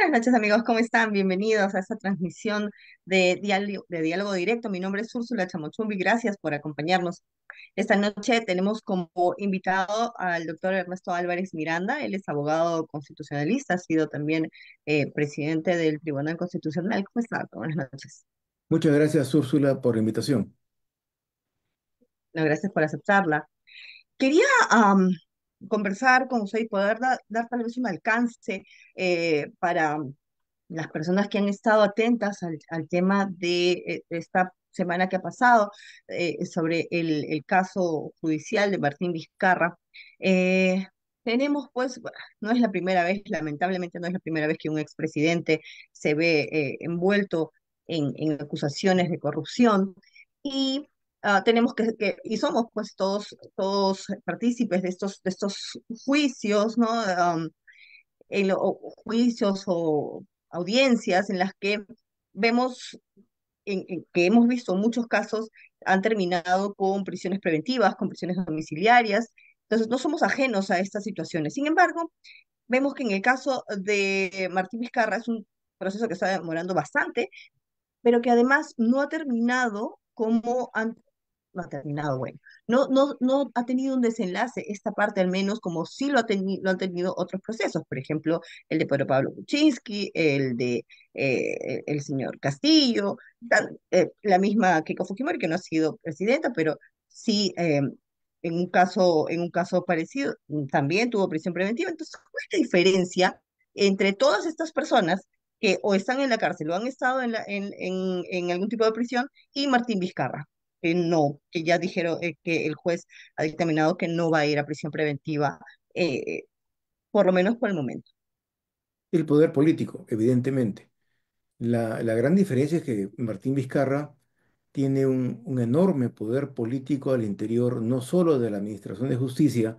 Buenas noches amigos, ¿cómo están? Bienvenidos a esta transmisión de diálogo directo. Mi nombre es Úrsula Chamochumbi, gracias por acompañarnos. Esta noche tenemos como invitado al doctor Ernesto Álvarez Miranda. Él es abogado constitucionalista, ha sido también presidente del Tribunal Constitucional. ¿Cómo está? Buenas noches. Muchas gracias, Úrsula, por la invitación. No, gracias por aceptarla. Quería conversar con usted y poder dar tal vez un alcance para las personas que han estado atentas al tema de esta semana que ha pasado sobre el caso judicial de Martín Vizcarra. Eh, Tenemos, pues, bueno, no es la primera vez, lamentablemente no es la primera vez que un expresidente se ve envuelto en acusaciones de corrupción y tenemos y somos pues todos partícipes de estos juicios, ¿no? O juicios o audiencias en las que vemos, que hemos visto muchos casos han terminado con prisiones preventivas, con prisiones domiciliarias. Entonces, no somos ajenos a estas situaciones. Sin embargo, vemos que en el caso de Martín Vizcarra es un proceso que está demorando bastante, pero que además no ha terminado como han no ha terminado, bueno, no ha tenido un desenlace, esta parte al menos, como sí lo han tenido otros procesos, por ejemplo, el de Pedro Pablo Kuczynski, el de el señor Castillo, la misma Keiko Fujimori, que no ha sido presidenta, pero sí, en un caso parecido, también tuvo prisión preventiva. Entonces, ¿cuál es la diferencia entre todas estas personas que o están en la cárcel o han estado en algún tipo de prisión y Martín Vizcarra? Que no, que ya dijeron que el juez ha dictaminado que no va a ir a prisión preventiva, eh, por lo menos por el momento. El poder político, evidentemente. La gran diferencia es que Martín Vizcarra tiene un enorme poder político al interior no solo de la Administración de Justicia,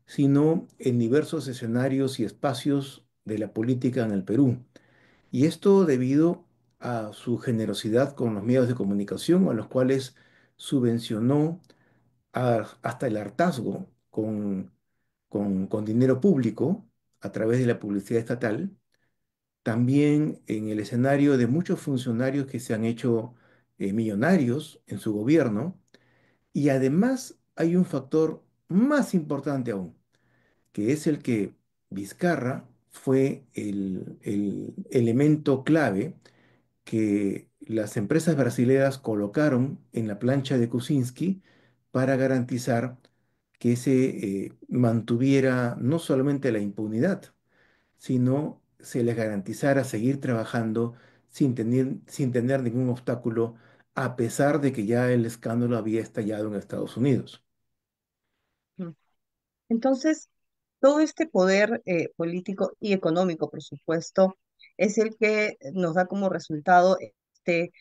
sino en diversos escenarios y espacios de la política en el Perú. Y esto debido a su generosidad con los medios de comunicación, a los cuales subvencionó hasta el hartazgo con dinero público a través de la publicidad estatal, también en el escenario de muchos funcionarios que se han hecho millonarios en su gobierno, y además hay un factor más importante aún, que es el que Vizcarra fue el elemento clave que las empresas brasileras colocaron en la plancha de Kuczynski para garantizar que se mantuviera no solamente la impunidad, sino se les garantizara seguir trabajando sin tener ningún obstáculo, a pesar de que ya el escándalo había estallado en Estados Unidos. Mm. Entonces, todo este poder político y económico, por supuesto, es el que nos da como resultado el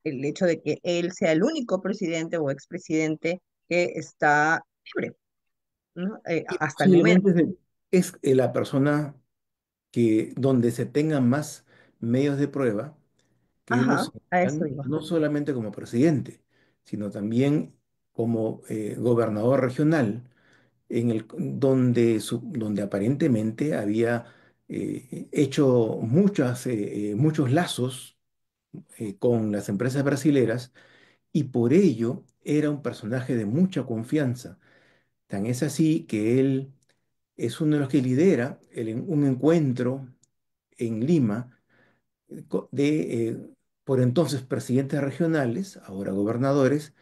hecho de que él sea el único presidente o expresidente que está libre, ¿no? Y Hasta el momento. posiblemente es la persona que donde se tengan más medios de prueba que lo Ajá, a eso señalan iba. no solamente como presidente, sino también como gobernador regional, donde aparentemente había hecho muchos lazos con las empresas brasileras, y por ello era un personaje de mucha confianza. Tan es así que él es uno de los que lidera un encuentro en Lima de por entonces presidentes regionales, ahora gobernadores,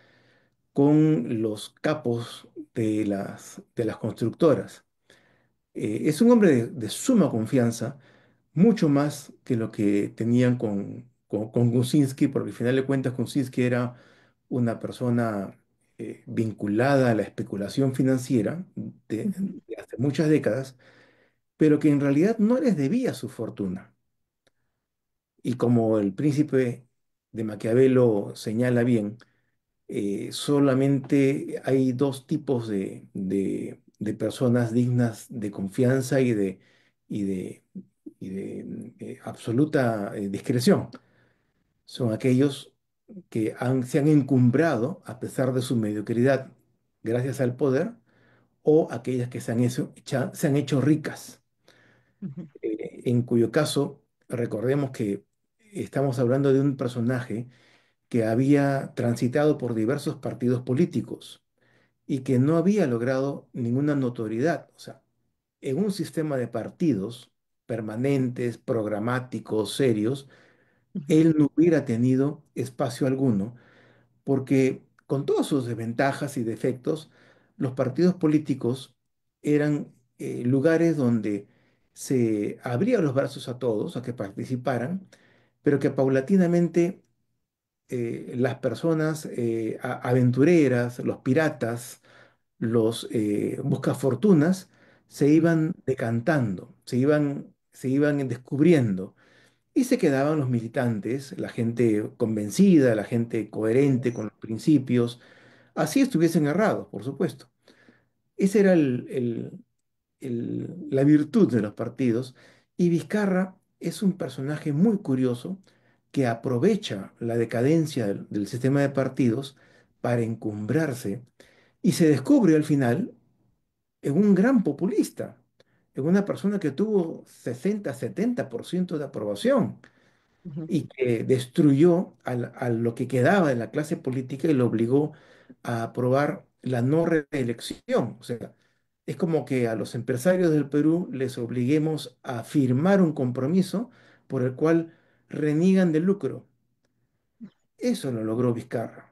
con los capos de las constructoras. Es un hombre de suma confianza, mucho más que lo que tenían con Kuczynski, porque al final de cuentas Kuczynski era una persona vinculada a la especulación financiera Ujú, de hace muchas décadas, pero que en realidad no les debía su fortuna. Y como el príncipe de Maquiavelo señala bien, solamente hay dos tipos de personas dignas de confianza y de absoluta discreción. Son aquellos que se han encumbrado a pesar de su mediocridad gracias al poder, o aquellas que se han hecho ricas ujú. en cuyo caso recordemos que estamos hablando de un personaje que había transitado por diversos partidos políticos y que no había logrado ninguna notoriedad. O sea, en un sistema de partidos permanentes, programáticos, serios, ujú, él no hubiera tenido espacio alguno, porque con todas sus desventajas y defectos, los partidos políticos eran lugares donde se abría los brazos a todos a que participaran, pero que paulatinamente las personas aventureras, los piratas, los buscafortunas, se iban decantando, se iban descubriendo y se quedaban los militantes, la gente convencida, la gente coherente con los principios, así estuviesen errados, por supuesto. Esa era la virtud de los partidos. Y Vizcarra es un personaje muy curioso que aprovecha la decadencia del sistema de partidos para encumbrarse y se descubre al final en un gran populista, en una persona que tuvo 60-70% de aprobación ujú. y que destruyó a lo que quedaba de la clase política y lo obligó a aprobar la no reelección. O sea, es como que a los empresarios del Perú les obliguemos a firmar un compromiso por el cual reniegan del lucro. Eso lo logró Vizcarra.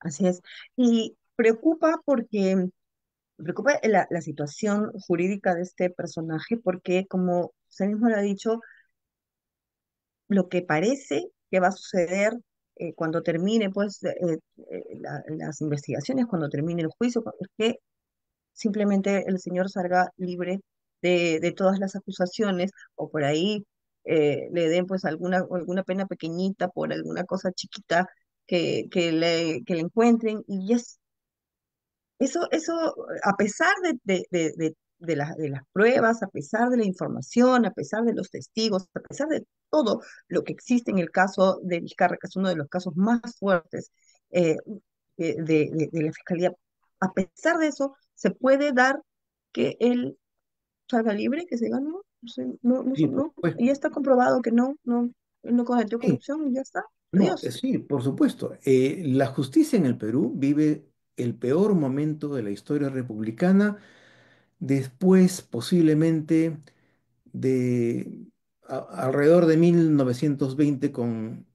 Así es. Y preocupa porque, preocupa la situación jurídica de este personaje porque, como usted mismo lo ha dicho, lo que parece que va a suceder cuando termine pues, las investigaciones, cuando termine el juicio, es que simplemente el señor salga libre de todas las acusaciones o por ahí le den pues alguna pena pequeñita por alguna cosa chiquita que le encuentren y ya eso, a pesar de las pruebas, a pesar de la información, a pesar de los testigos, a pesar de todo lo que existe en el caso de Vizcarra, que es uno de los casos más fuertes eh, de la Fiscalía, a pesar de eso, se puede dar que él salga libre, que se ganó, Sí, por no, supuesto. ya está comprobado que no, él no cometió Sí, corrupción y ya está, no, adiós. sí, por supuesto. La justicia en el Perú vive el peor momento de la historia republicana, después posiblemente de alrededor de 1920 con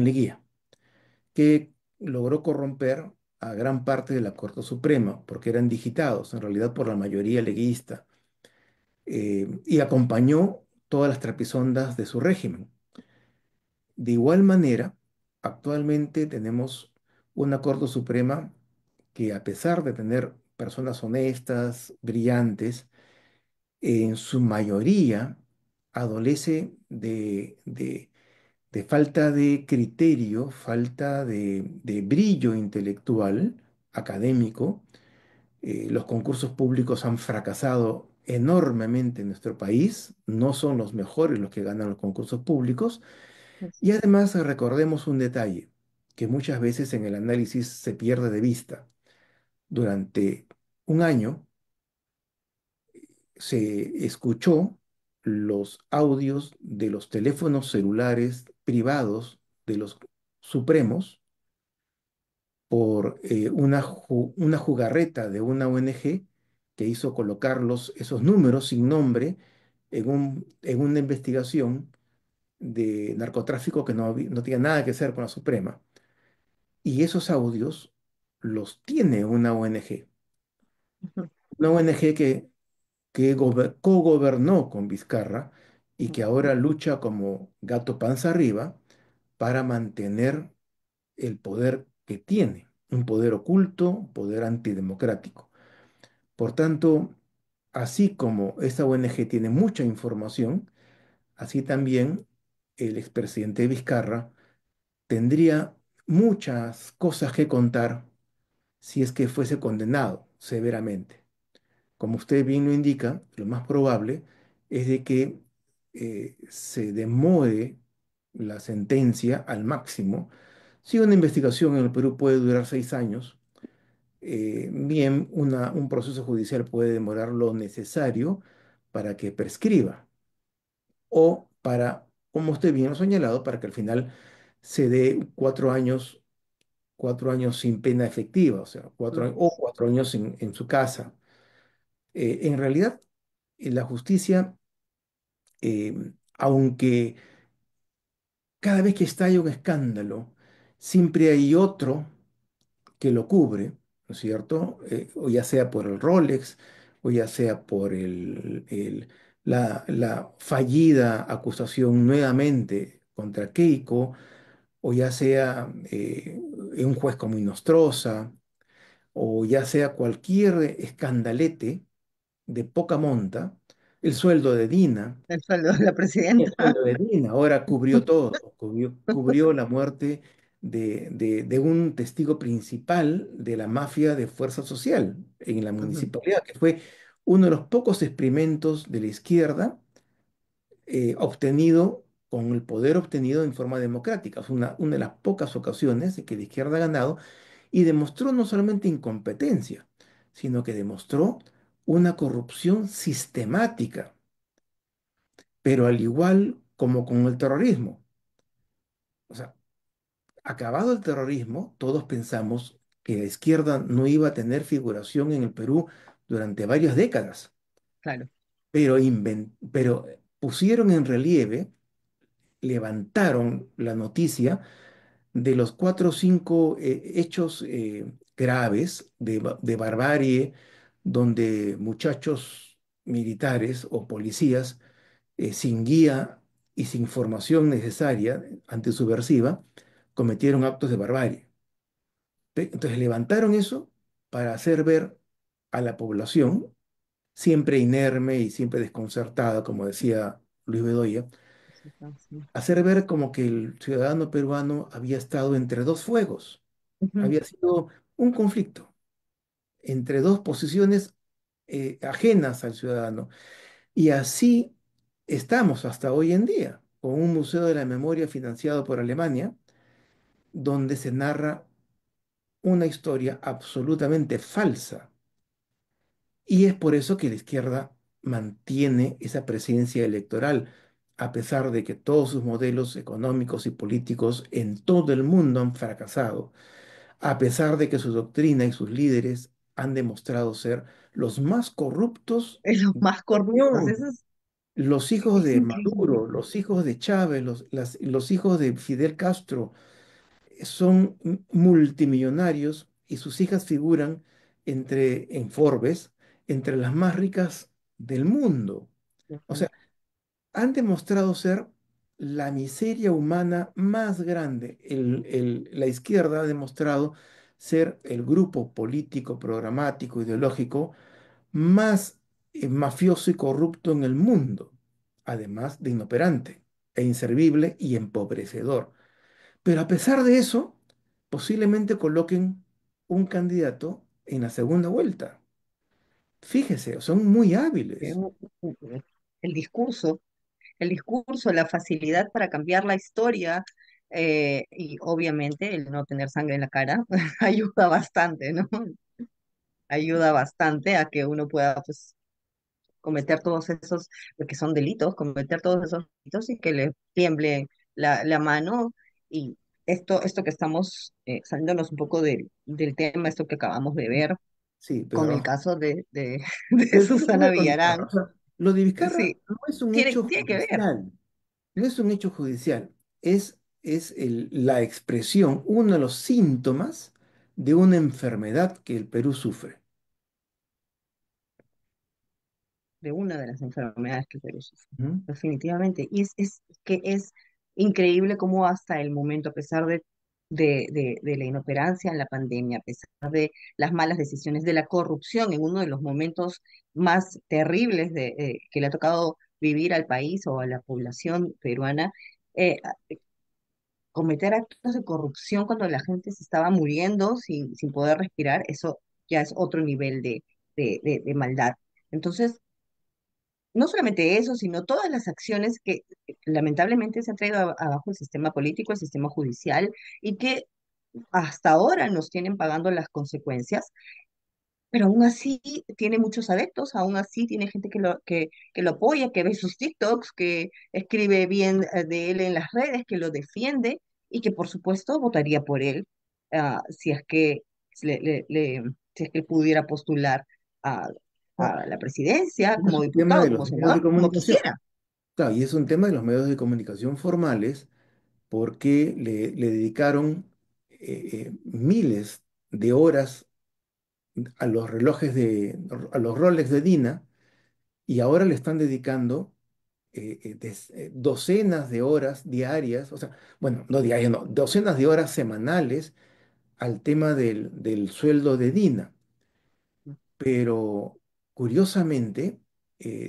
Leguía, que logró corromper a gran parte de la Corte Suprema, porque eran digitados en realidad por la mayoría leguista, y acompañó todas las trapisondas de su régimen. De igual manera, actualmente tenemos una Corte Suprema que, a pesar de tener personas honestas, brillantes, en su mayoría adolece de falta de criterio, falta de brillo intelectual, académico. Los concursos públicos han fracasado enormemente en nuestro país, no son los mejores los que ganan los concursos públicos. Y además recordemos un detalle que muchas veces en el análisis se pierde de vista. Durante un año se escuchó los audios de los teléfonos celulares privados de los supremos por una jugarreta de una ONG que hizo colocarlos, esos números sin nombre, en una investigación de narcotráfico que no tenía nada que ver con la Suprema. Y esos audios los tiene una ONG. Ujú, Una ONG que cogobernó con Vizcarra y ujú, que ahora lucha como gato panza arriba para mantener el poder que tiene, un poder oculto, un poder antidemocrático. Por tanto, así como esta ONG tiene mucha información, así también el expresidente Vizcarra tendría muchas cosas que contar si es que fuese condenado severamente. Como usted bien lo indica, lo más probable es de que se demore la sentencia al máximo. Si una investigación en el Perú puede durar 6 años, bien, un proceso judicial puede demorar lo necesario para que prescriba o para, como usted bien lo ha señalado, para que al final se dé 4 años sin pena efectiva, o sea, o 4 años en su casa. En realidad, la justicia, aunque cada vez que estalla un escándalo, siempre hay otro que lo cubre, ¿no es cierto? O ya sea por el Rolex, o ya sea por la fallida acusación nuevamente contra Keiko, o ya sea un juez como Inostroza, o ya sea cualquier escandalete de poca monta, el sueldo de Dina. el sueldo de la El presidenta. sueldo de Dina ahora cubrió todo, cubrió la muerte de un testigo principal de la mafia de Fuerza Social en la Ujú. municipalidad, que fue uno de los pocos experimentos de la izquierda obtenido con el poder obtenido en forma democrática. Es una de las pocas ocasiones en que la izquierda ha ganado y demostró no solamente incompetencia, sino que demostró una corrupción sistemática, pero al igual como con el terrorismo. O sea, acabado el terrorismo, todos pensamos que la izquierda no iba a tener figuración en el Perú durante varias décadas, Claro, pero pusieron en relieve, levantaron la noticia de los 4 o 5 hechos graves de barbarie donde muchachos militares o policías sin guía y sin formación necesaria antisubversiva cometieron actos de barbarie. Entonces levantaron eso para hacer ver a la población, siempre inerme y siempre desconcertada, como decía Luis Bedoya, sí, sí, sí. hacer ver como que el ciudadano peruano había estado entre dos fuegos, Ujú. había sido un conflicto entre dos posiciones ajenas al ciudadano. Y así estamos hasta hoy en día, con un Museo de la Memoria financiado por Alemania, donde se narra una historia absolutamente falsa. Y es por eso que la izquierda mantiene esa presencia electoral, a pesar de que todos sus modelos económicos y políticos en todo el mundo han fracasado, a pesar de que su doctrina y sus líderes han demostrado ser los más corruptos Es los de más la corruptos, Unión. eso Los hijos es de increíble. Maduro, los hijos de Chávez, los hijos de Fidel Castro son multimillonarios y sus hijas figuran en Forbes entre las más ricas del mundo. O Ujú. sea, han demostrado ser la miseria humana más grande. La izquierda ha demostrado ser el grupo político, programático, ideológico más mafioso y corrupto en el mundo, además de inoperante e inservible y empobrecedor. Pero a pesar de eso, posiblemente coloquen un candidato en la segunda vuelta. Fíjese, son muy Eh, hábiles. El discurso, el discurso, la facilidad para cambiar la historia y obviamente el no tener sangre en la cara ayuda bastante, ¿no? Ayuda bastante a que uno pueda pues cometer todos esos, porque son delitos, cometer todos esos delitos y que le tiemble la mano. Y esto que estamos saliéndonos un poco del tema, esto que acabamos de ver Sí, con el pero caso de pero ¿qué Susana ocurre con Vizcarra? Villarán, O sea, lo de Vizcarra sí, no es un hecho tiene que ver. judicial, no es un hecho judicial, es la expresión, uno de los síntomas de una enfermedad que el Perú sufre. De una de las enfermedades que el Perú sufre, ¿Mm? definitivamente. Y es que es increíble cómo hasta el momento, a pesar de la inoperancia en la pandemia, a pesar de las malas decisiones, de la corrupción en uno de los momentos más terribles que le ha tocado vivir al país o a la población peruana, eh, cometer actos de corrupción cuando la gente se estaba muriendo sin poder respirar, eso ya es otro nivel de maldad. Entonces, no solamente eso, sino todas las acciones que lamentablemente se han traído abajo el sistema político, el sistema judicial, y que hasta ahora nos tienen pagando las consecuencias. pero aún así tiene muchos adeptos, aún así tiene gente que lo apoya, que ve sus TikToks, que escribe bien de él en las redes, que lo defiende y que por supuesto votaría por él si es que si es que él pudiera postular a, No, a la presidencia ese es como un tema diputado, de como los medios de senador, como comunicación. quisiera. Claro, y es un tema de los medios de comunicación formales porque le dedicaron miles de horas a los a los Rolex de Dina y ahora le están dedicando docenas de horas diarias, o sea, bueno, no diarias, no, docenas de horas semanales al tema del sueldo de Dina. Pero curiosamente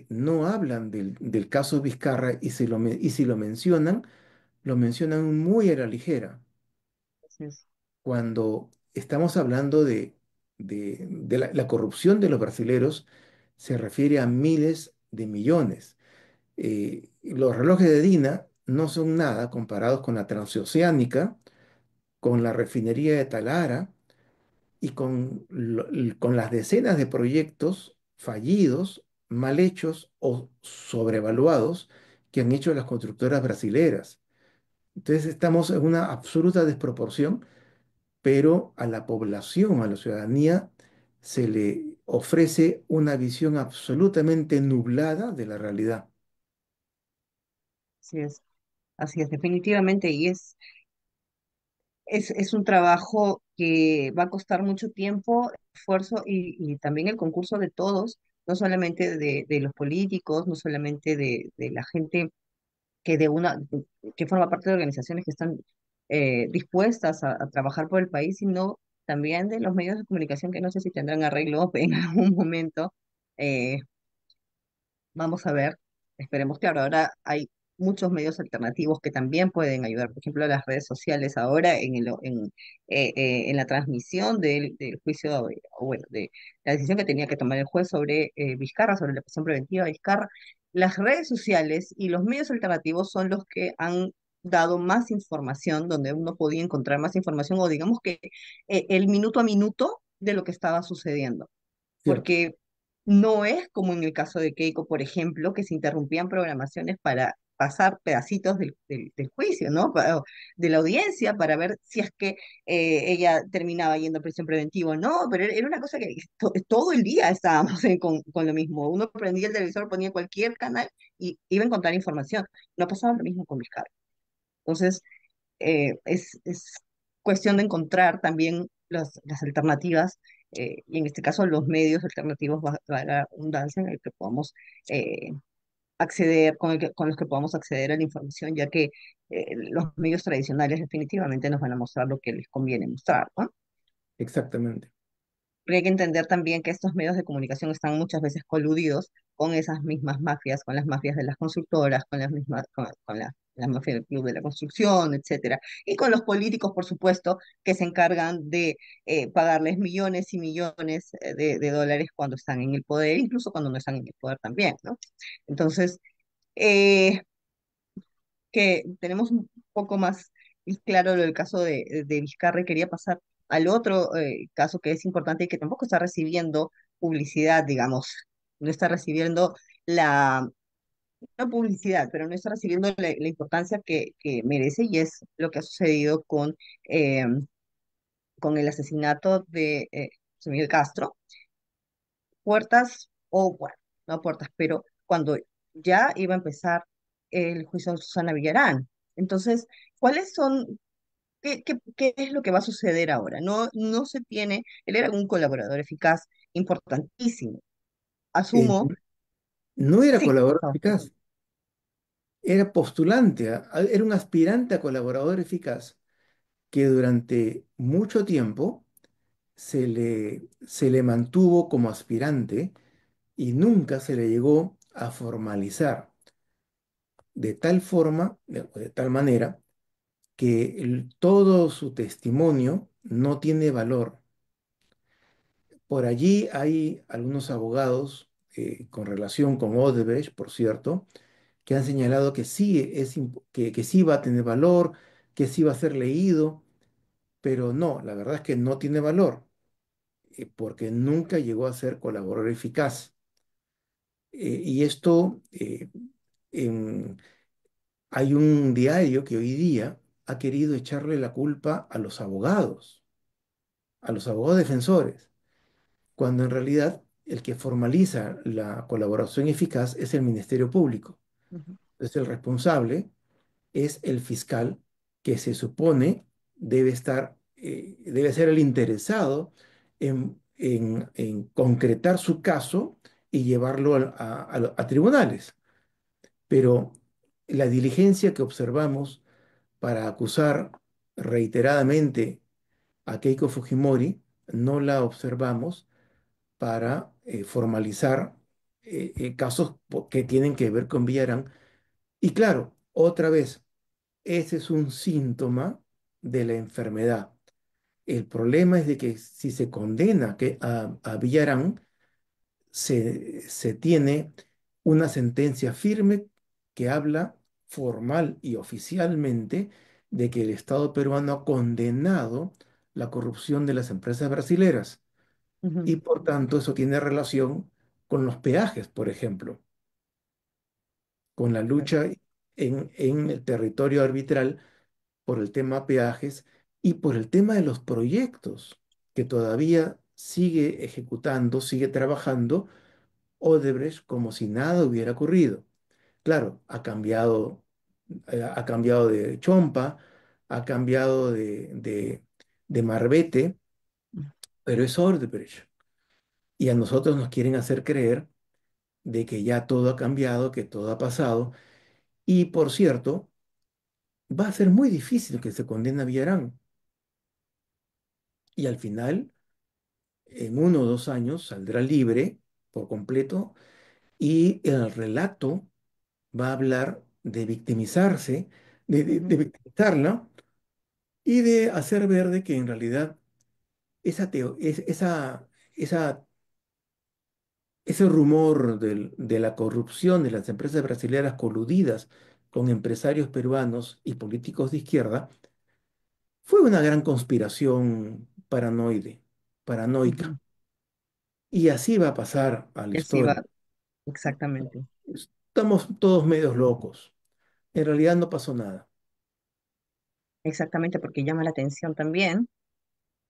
no hablan del caso Vizcarra y si lo mencionan muy a la ligera. Entonces, Cuando estamos hablando de la corrupción de los brasileros, se refiere a miles de millones. Los relojes de Dina no son nada comparados con la transoceánica, con la refinería de Talara y con las decenas de proyectos fallidos, mal hechos o sobrevaluados que han hecho las constructoras brasileras. Entonces estamos en una absoluta desproporción, pero a la población, a la ciudadanía, se le ofrece una visión absolutamente nublada de la realidad. así es, así es, definitivamente, y es un trabajo que va a costar mucho tiempo, esfuerzo y también el concurso de todos, no solamente de los políticos, no solamente de la gente que que forma parte de organizaciones que están dispuestas a trabajar por el país, sino también de los medios de comunicación que no sé si tendrán arreglo en algún momento. eh, Vamos a ver, esperemos. Claro, ahora hay muchos medios alternativos que también pueden ayudar. Por ejemplo, las redes sociales ahora en la transmisión del juicio, o bueno, de la decisión que tenía que tomar el juez sobre Vizcarra, sobre la prisión preventiva de Vizcarra. Las redes sociales y los medios alternativos son los que han dado más información, donde uno podía encontrar más información, o digamos que el minuto a minuto de lo que estaba sucediendo, ¿Cierto? porque no es como en el caso de Keiko, por ejemplo, que se interrumpían programaciones para pasar pedacitos del juicio, ¿no? De la audiencia para ver si es que ella terminaba yendo a prisión preventiva o no, pero era una cosa que todo el día estábamos con lo mismo. Uno prendía el televisor, ponía cualquier canal y iba a encontrar información. No pasaba lo mismo con Vizcarra. Entonces, es cuestión de encontrar también las alternativas, y en este caso los medios alternativos, va la redundancia, en el que podamos eh, acceder, con los que podamos acceder a la información, ya que los medios tradicionales definitivamente nos van a mostrar lo que les conviene mostrar, ¿no? Exactamente. Pero hay que entender también que estos medios de comunicación están muchas veces coludidos con esas mismas mafias, con las mafias de las constructoras, con las mismas, con la mafia del club de la construcción, etcétera, y con los políticos, por supuesto, que se encargan de pagarles millones y millones de dólares cuando están en el poder, incluso cuando no están en el poder también, ¿no? Entonces, eh, que tenemos un poco más claro lo del caso de Vizcarra, y quería pasar al otro caso que es importante y que tampoco está recibiendo publicidad, digamos, no está recibiendo la, no publicidad, pero no está recibiendo la importancia que merece, y es lo que ha sucedido eh, con el asesinato de José Miguel Castro. Puertas, o bueno, no puertas, pero cuando ya iba a empezar el juicio de Susana Villarán. Entonces, ¿cuáles son, qué es lo que va a suceder ahora? No se tiene, él era un colaborador eficaz, importantísimo. Eh, Asumo, no era sí, por colaborador favor. eficaz, era postulante, era un aspirante a colaborador eficaz que durante mucho tiempo se le mantuvo como aspirante y nunca se le llegó a formalizar de tal forma, de tal manera, que todo su testimonio no tiene valor. Por allí hay algunos abogados con relación con Odebrecht, por cierto, que han señalado que que sí va a tener valor, que sí va a ser leído, pero no, la verdad es que no tiene valor. porque nunca llegó a ser colaborador eficaz. Y esto, en- hay un diario que hoy día ha querido echarle la culpa a los abogados defensores, cuando en realidad el que formaliza la colaboración eficaz es el Ministerio Público. ujú, Es el responsable, es el fiscal que se supone debe ser el interesado en concretar su caso y llevarlo a tribunales. Pero la diligencia que observamos para acusar reiteradamente a Keiko Fujimori no la observamos para formalizar casos que tienen que ver con Villarán. Y claro, otra vez, ese es un síntoma de la enfermedad. El problema es de que si se condena a Villarán, se tiene una sentencia firme que habla formal y oficialmente de que el Estado peruano ha condenado la corrupción de las empresas brasileras. ujú, Y por tanto, eso tiene relación con los peajes, por ejemplo, con la claro, lucha en el territorio arbitral por el tema peajes y por el tema de los proyectos que todavía sigue ejecutando, sigue trabajando Odebrecht como si nada hubiera ocurrido. Claro, ha cambiado de chompa, ha cambiado de marbete, pero es Odebrecht. Y a nosotros nos quieren hacer creer de que ya todo ha cambiado, que todo ha pasado. Y por cierto, va a ser muy difícil que se condene a Villarán. Y al final, en 1 o 2 años, saldrá libre por completo y el relato va a hablar de victimizarse, de ujú, victimizarla y de hacer ver de que en realidad esa, ese rumor de la corrupción de las empresas brasileñas coludidas con empresarios peruanos y políticos de izquierda fue una gran conspiración ujú. paranoica. Y así va a pasar a la Y así historia. va, exactamente, Estamos todos medios locos. En realidad no pasó nada. exactamente, porque llama la atención también,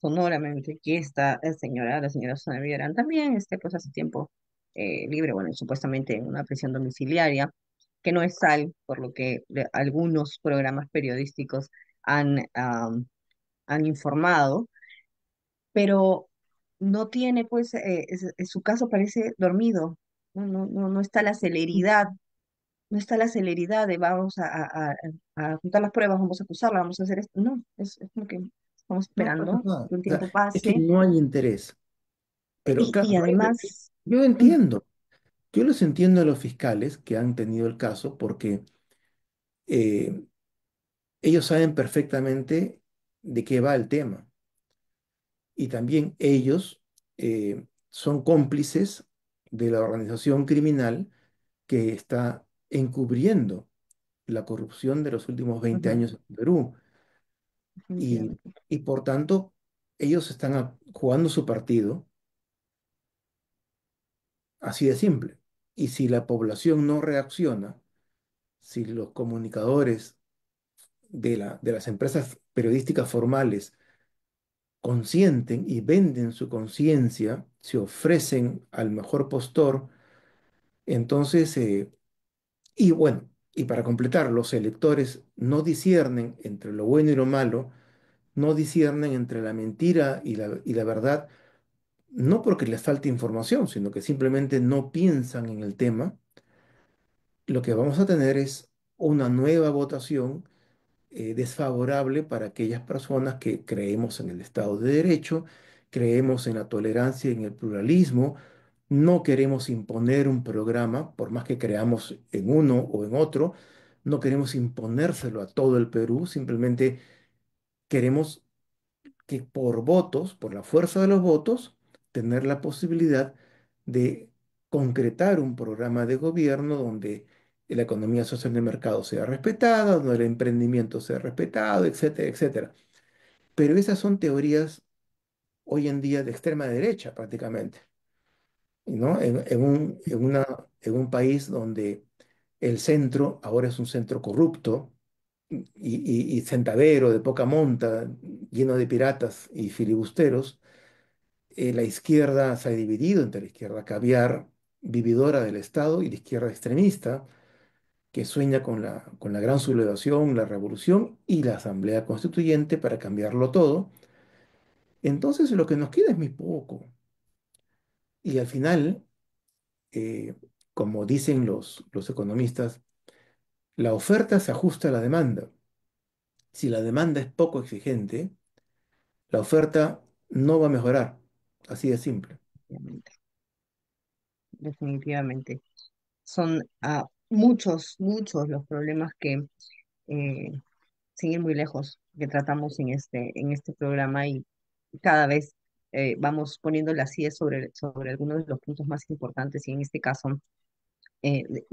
sonoramente, que esta señora, la señora Susana Villarán, también esté pues hace tiempo libre, bueno, y supuestamente en una prisión domiciliaria, que no es tal, por lo que algunos programas periodísticos han, han informado, pero no tiene, pues, su caso parece dormido, no está la celeridad, no está la celeridad de vamos a juntar las pruebas, vamos a acusarla, vamos a hacer esto, no, es como que estamos No pasa esperando nada. que un O sea, tiempo es que pase, no hay interés. Pero claro, y además, yo mm, entiendo. Yo los entiendo a los fiscales que han tenido el caso porque eh, ellos saben perfectamente de qué va el tema. Y también ellos son cómplices de la organización criminal que está encubriendo la corrupción de los últimos 20 ujú, años en Perú. Y, definitivamente. y por tanto, ellos están jugando su partido así de simple. Y si la población no reacciona, si los comunicadores de las empresas periodísticas formales consienten y venden su conciencia, se ofrecen al mejor postor, entonces, y bueno, y para completar, los electores no disciernen entre lo bueno y lo malo, no disciernen entre la mentira y la verdad, no porque les falte información, sino que simplemente no piensan en el tema. Lo que vamos a tener es una nueva votación desfavorable para aquellas personas que creemos en el Estado de Derecho, creemos en la tolerancia y en el pluralismo, no queremos imponer un programa, por más que creamos en uno o en otro, no queremos imponérselo a todo el Perú, simplemente queremos que por votos, por la fuerza de los votos, tener la posibilidad de concretar un programa de gobierno donde la economía social de mercado sea respetada, donde el emprendimiento sea respetado, etcétera, etcétera. Pero esas son teorías hoy en día de extrema derecha prácticamente, ¿no? En un país donde el centro ahora es un centro corrupto y centavero, de poca monta, lleno de piratas y filibusteros. La izquierda se ha dividido entre la izquierda caviar, vividora del Estado, y la izquierda extremista, que sueña con la gran sublevación, la revolución y la asamblea constituyente para cambiarlo todo. Entonces lo que nos queda es muy poco. Y al final, eh, como dicen los economistas, la oferta se ajusta a la demanda. Si la demanda es poco exigente, la oferta no va a mejorar. Así de simple. Definitivamente. Definitivamente. Son muchos, muchos los problemas que eh, sin ir muy lejos, que tratamos en este programa y cada vez vamos poniendo las CIE sobre algunos de los puntos más importantes y en este caso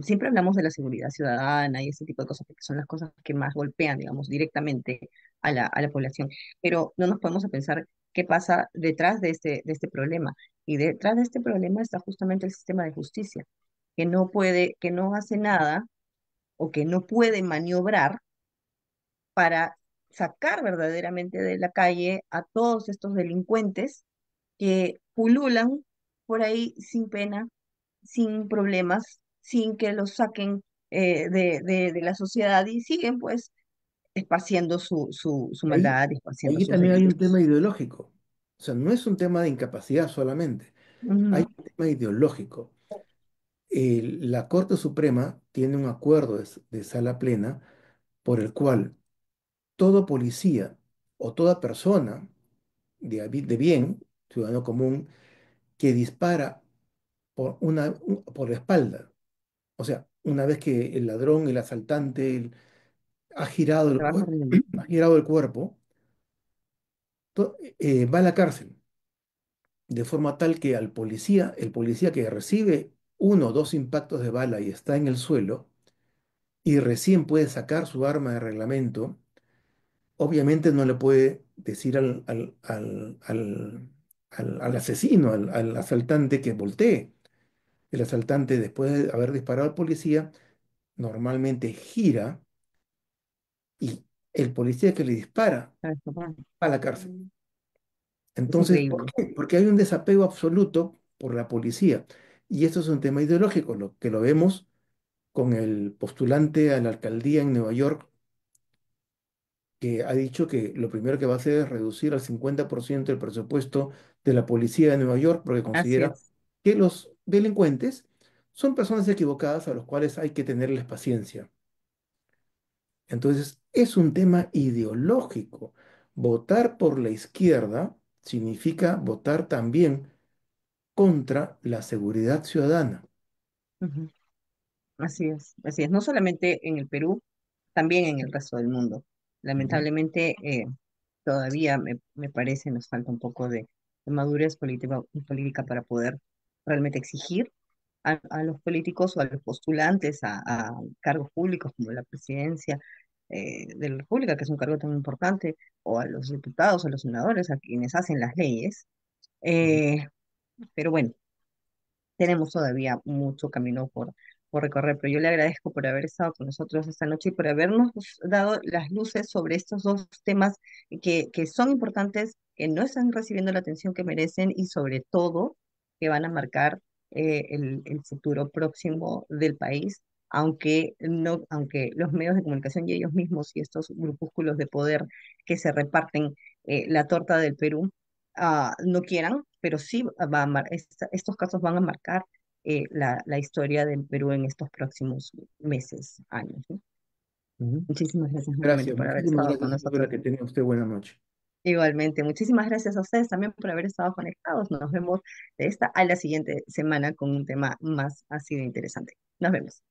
siempre hablamos de la seguridad ciudadana y ese tipo de cosas porque son las cosas que más golpean, digamos, directamente a la población, pero no nos podemos a pensar qué pasa detrás de este problema y detrás de este problema está justamente el sistema de justicia que no puede, que no hace nada o que no puede maniobrar para sacar verdaderamente de la calle a todos estos delincuentes que pululan por ahí sin pena, sin problemas, sin que los saquen de la sociedad y siguen pues esparciendo su Ahí, maldad, esparciendo ahí sus también hay un delitos. tema ideológico. O sea, no es un tema de incapacidad solamente, hay Ujú. un tema ideológico. La Corte Suprema tiene un acuerdo de sala plena por el cual todo policía o toda persona de bien, ciudadano común, que dispara por la espalda, o sea, una vez que el ladrón, el asaltante, ha girado Se va corriendo. ha girado el cuerpo, va a la cárcel, de forma tal que el policía que recibe uno o dos impactos de bala y está en el suelo, y recién puede sacar su arma de reglamento, obviamente no le puede decir al asesino, al asaltante que voltee. El asaltante, después de haber disparado al policía, normalmente gira y el policía que le dispara Se va escapando. va a la cárcel. Es Entonces, ¿por increíble. qué? Porque hay un desapego absoluto por la policía. Y esto es un tema ideológico, lo que lo vemos con el postulante a la alcaldía en Nueva York, que ha dicho que lo primero que va a hacer es reducir al 50% el presupuesto de la policía de Nueva York, porque Así considera es. que los delincuentes son personas equivocadas a los cuales hay que tenerles paciencia. Entonces, es un tema ideológico. Votar por la izquierda significa votar también contra la seguridad ciudadana. Ujú. Así es. Así es. No solamente en el Perú, también en el resto del mundo. Ujú, Lamentablemente, todavía me parece nos falta un poco de madurez política para poder realmente exigir a los políticos o a los postulantes a cargos públicos como la presidencia de la República, que es un cargo tan importante, o a los diputados o a los senadores, a quienes hacen las leyes. ujú. Eh, pero bueno, tenemos todavía mucho camino por recorrer, pero yo le agradezco por haber estado con nosotros esta noche y por habernos dado las luces sobre estos dos temas que son importantes, que no están recibiendo la atención que merecen y sobre todo que van a marcar el futuro próximo del país, aunque, no, aunque los medios de comunicación y ellos mismos y estos grupúsculos de poder que se reparten la torta del Perú no quieran, pero sí estos casos van a marcar la historia del Perú en estos próximos meses, años, ¿no? Ujú. Muchísimas gracias nuevamente Gracias, por haber muchísimas estado con gracias, Isabela, nosotros. que tenga usted buena noche. Igualmente, muchísimas gracias a ustedes también por haber estado conectados. Nos vemos de esta a la siguiente semana con un tema más así de interesante. Nos vemos.